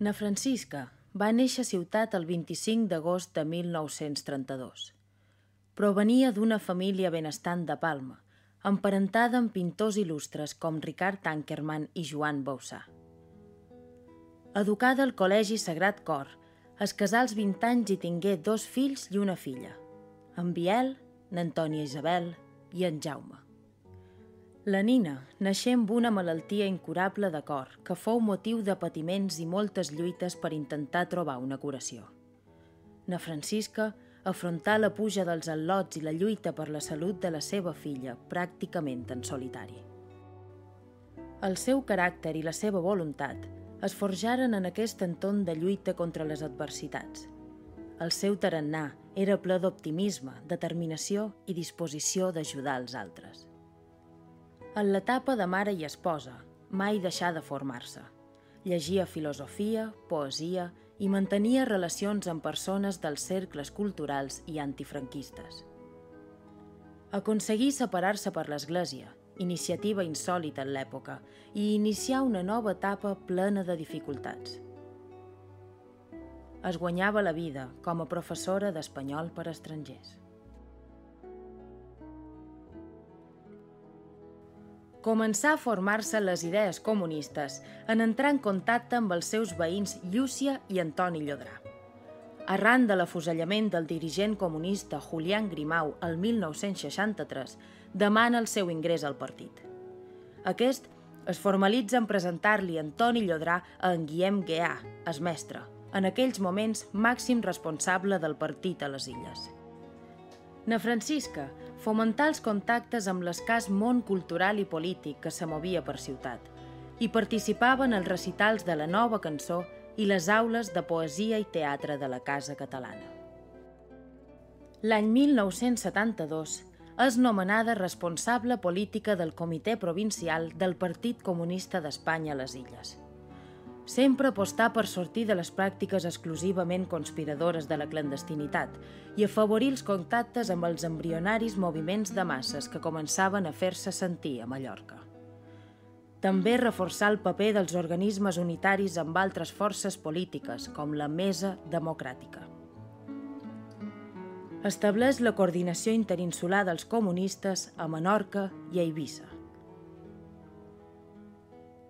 Na Francisca va néixer a Ciutat el 25 d'agost de 1932. Provenia d'una família benestant de Palma, emparentada amb pintors il·lustres com Ricard Ankerman i Joan Bausà. Educada al Col·legi Sagrat Cor, es casà als 20 anys i tingué 2 fills i una filla, en Biel, n'Antònia Isabel i en Jaume. La Nina naixé amb una malaltia incurable de cor que fou motiu de patiments i moltes lluites per intentar trobar una curació. Na Francisca afrontà la puja dels al·lots i la lluita per la salut de la seva filla pràcticament en solitari. El seu caràcter i la seva voluntat es forjaren en aquest entorn de lluita contra les adversitats. El seu tarannà era ple d'optimisme, determinació i disposició d'ajudar els altres. En l'etapa de mare i esposa, mai deixà de formar-se. Llegia filosofia, poesia i mantenia relacions amb persones dels cercles culturals i antifranquistes. Aconseguí separar-se per l'Església, iniciativa insòlita en l'època, i iniciar una nova etapa plena de dificultats. Es guanyava la vida com a professora d'espanyol per a estrangers. Començà a formar-se les idees comunistes en entrar en contacte amb els seus veïns Llúcia i Antoni Llodrà. Arran de l'afusellament del dirigent comunista Julián Grimau el 1963, demana el seu ingrés al partit. Aquest es formalitza en presentar-li Antoni Llodrà a en Guillem Gueà, es mestre, en aquells moments màxim responsable del partit a les Illes. Na Francisca fomentà els contactes amb l'escàs món cultural i polític que se movia per ciutat i participava en els recitals de la Nova Cançó i les aules de poesia i teatre de la Casa Catalana. L'any 1972 és nomenada responsable política del Comitè Provincial del Partit Comunista d'Espanya a les Illes. Sempre apostà per sortir de les pràctiques exclusivament conspiradores de la clandestinitat i afavorir els contactes amb els embrionaris moviments de masses que començaven a fer-se sentir a Mallorca. També reforçà el paper dels organismes unitaris amb altres forces polítiques, com la Mesa Democràtica. Estableix la coordinació interinsular dels comunistes a Menorca i a Eivissa.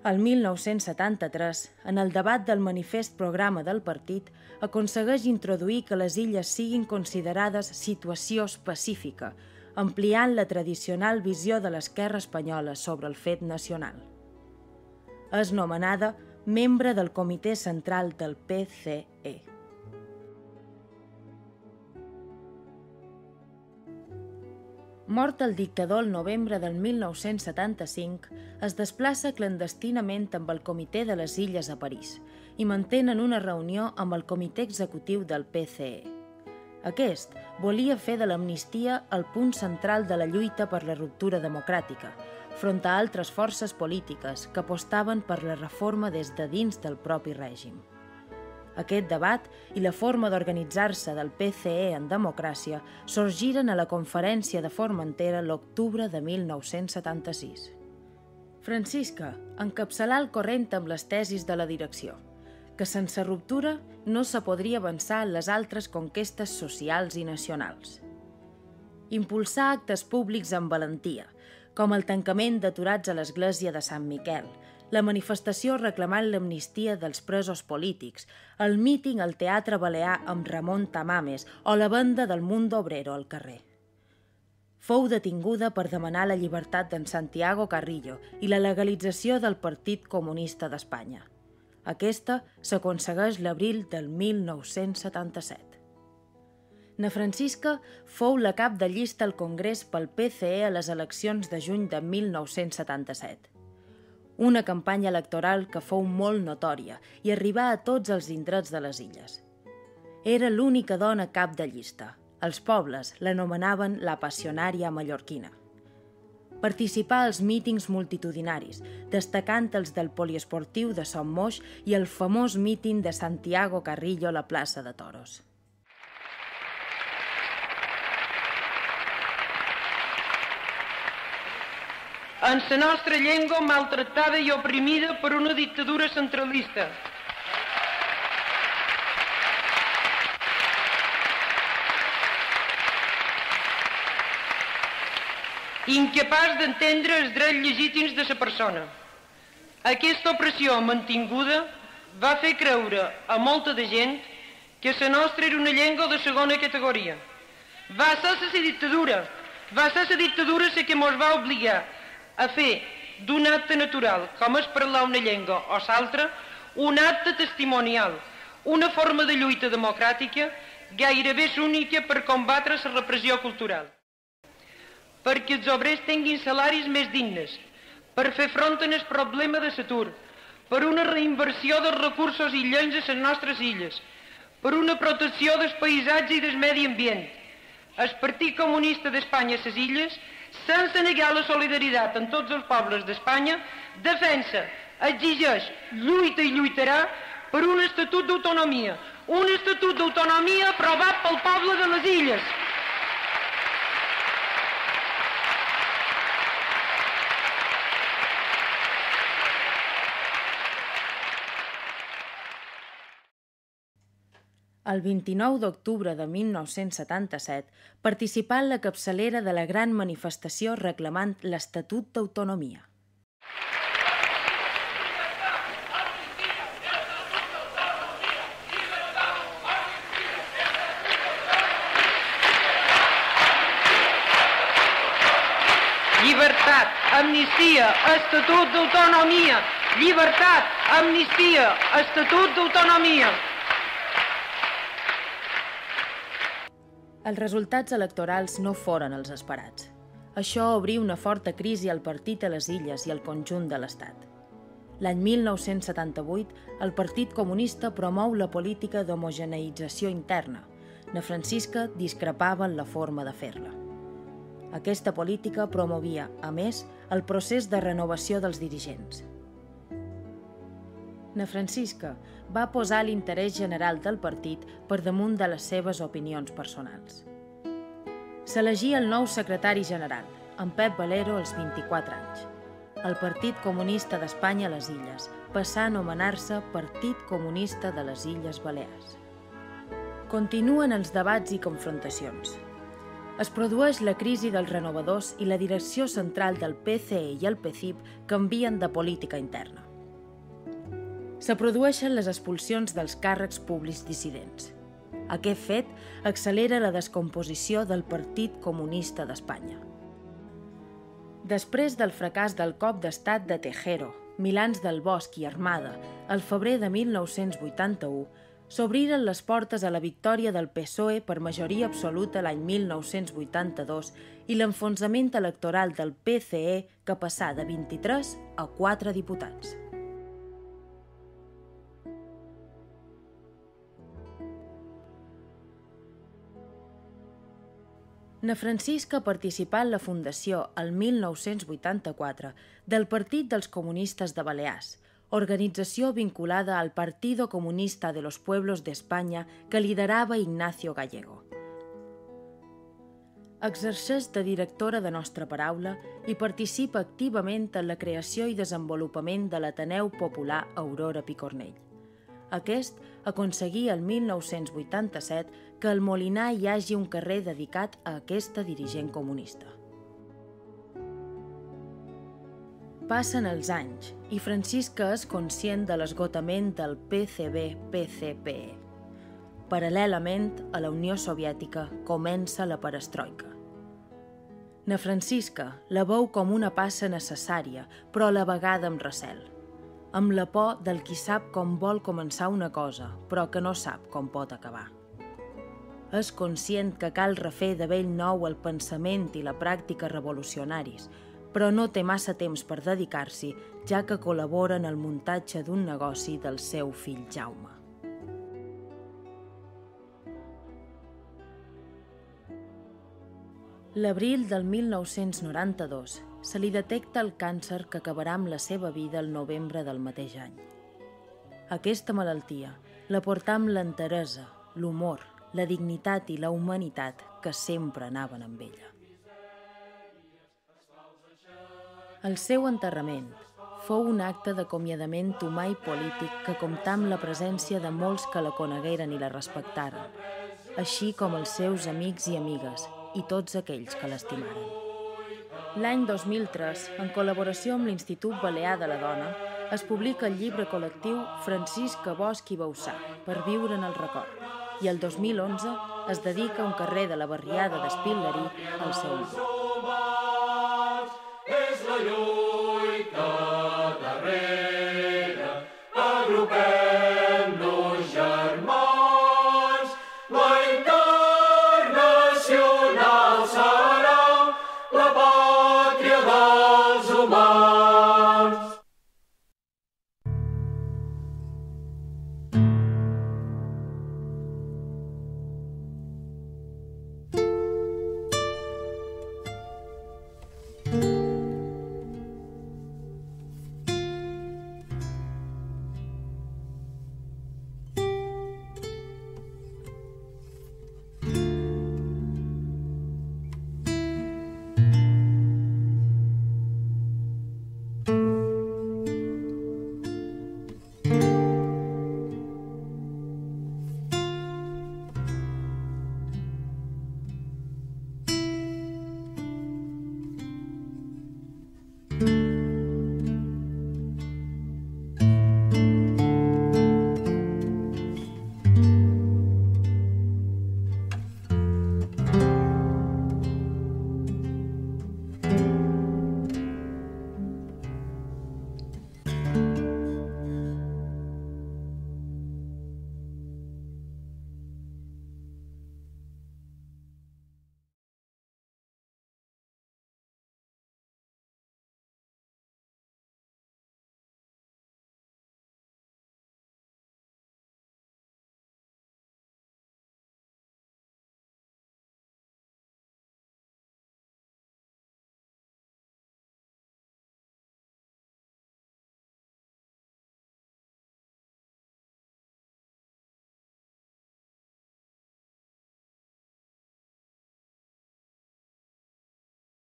El 1973, en el debat del manifest programa del partit, aconsegueix introduir que les illes siguin considerades situació específica, ampliant la tradicional visió de l'esquerra espanyola sobre el fet nacional. És nomenada membre del Comitè Central del PCE. Mort el dictador el novembre del 1975, es desplaça clandestinament amb el Comitè de les Illes a París i mantenen una reunió amb el Comitè Executiu del PCE. Aquest volia fer de l'amnistia el punt central de la lluita per la ruptura democràtica, front a altres forces polítiques que apostaven per la reforma des de dins del propi règim. Aquest debat i la forma d'organitzar-se del PCE en democràcia sorgiren a la Conferència de Formentera l'octubre de 1976. Francisca encapçalà el corrent amb les tesis de la direcció, que sense ruptura no se podria avançar en les altres conquestes socials i nacionals. Impulsar actes públics amb valentia, com el tancament d'aturats a l'església de Sant Miquel, la manifestació reclamant l'amnistia dels presos polítics, el míting al Teatre Balear amb Ramon Tamames o la Venda del Mundo Obrero al carrer. Fou detinguda per demanar la llibertat d'en Santiago Carrillo i la legalització del Partit Comunista d'Espanya. Aquesta s'aconsegueix l'abril del 1977. Na Francisca fou la cap de llista al Congrés pel PCE a les eleccions de juny de 1977. Una campanya electoral que fou molt notòria i arribà a tots els indrets de les illes. Era l'única dona cap de llista. Els pobles l'anomenaven la passionària mallorquina. Participà als mítings multitudinaris, destacant els del poliesportiu de Son Moix i el famós míting de Santiago Carrillo a la plaça de Toros. En la nostra llengua maltractada i oprimida per una dictadura centralista. incapaç d'entendre els drets legítims de la persona. Aquesta opressió mantinguda va fer creure a molta de gent que la nostra era una llengua de segona categoria. Va ser la dictadura la que ens va obligar a fer d'un acte natural, com és parlar una llengua o l'altra, un acte testimonial, una forma de lluita democràtica gairebé única per combatre la repressió cultural. Perquè els obrers tinguin salaris més dignes, per fer front al problema de l'atur, per una reinversió dels recursos illencs a les nostres illes, per una protecció dels paisatges i del medi ambient. El Partit Comunista d'Espanya a les illes, sense negar la solidaritat amb tots els pobles d'Espanya, defensa, exigeix, lluita i lluitarà per un estatut d'autonomia aprovat pel poble de les illes. El 29 d'octubre de 1977 participà en la capçalera de la gran manifestació reclamant l'Estatut d'Autonomia. Llibertat, amnistia, Estatut d'Autonomia. Llibertat, amnistia, Estatut d'Autonomia. Els resultats electorals no foren els esperats. Això obrí una forta crisi al partit a les illes i al conjunt de l'Estat. L'any 1978, el Partit Comunista promou la política d'homogeneïtzació interna. Na Francisca discrepava en la forma de fer-la. Aquesta política promovia, a més, el procés de renovació dels dirigents. Na Francisca va posar l'interès general del partit per damunt de les seves opinions personals. S'elegia el nou secretari general, en Pep Valero, als 24 anys. El Partit Comunista d'Espanya a les Illes passà a anomenar-se Partit Comunista de les Illes Balears. Continuen els debats i confrontacions. Es produeix la crisi dels renovadors i la direcció central del PCE i el PCIP canvien de política interna. Se produeixen les expulsions dels càrrecs públics dissidents. Aquest fet accelera la descomposició del Partit Comunista d'Espanya. Després del fracàs del cop d'estat de Tejero, Milans del Bosch i Armada, al febrer de 1981, s'obriren les portes a la victòria del PSOE per majoria absoluta l'any 1982 i l'enfonsament electoral del PCE que passà de 23 a 4 diputats. Na Francisca participà en la fundació, el 1984, del Partit dels Comunistes de Balears, organització vinculada al Partido Comunista de los Pueblos d'Espanya que liderava Ignacio Gallego. Exerceix de directora de Nostra Paraula i participa activament en la creació i desenvolupament de l'Ateneu Popular Aurora Picornell. Aquest aconseguí el 1987 que al Molinar hi hagi un carrer dedicat a aquesta dirigent comunista. Passen els anys i Francisca és conscient de l'esgotament del PCB-PCPE. Paral·lelament a la Unió Soviètica comença la perestroika. Na Francisca la veu com una passa necessària, però a la vegada amb recel, amb la por del qui sap com vol començar una cosa, però que no sap com pot acabar. És conscient que cal refer de bell nou el pensament i la pràctica revolucionaris, però no té massa temps per dedicar-s'hi, ja que col·labora en el muntatge d'un negoci del seu fill Jaume. L'abril del 1992 se li detecta el càncer que acabarà amb la seva vida el novembre del mateix any. Aquesta malaltia la portà amb l'enteresa, l'humor, la dignitat i la humanitat que sempre anaven amb ella. El seu enterrament fou un acte d'acomiadament humà i polític que comptà amb la presència de molts que la conegueren i la respectaren, així com els seus amics i amigues i tots aquells que l'estimaren. L'any 2003, en col·laboració amb l'Institut Balear de la Dona, es publica el llibre col·lectiu Francisca Bosch i Bauçà, per viure en el record, i el 2011 es dedica un carrer de la barriada d'Espil-Larí al seu nom.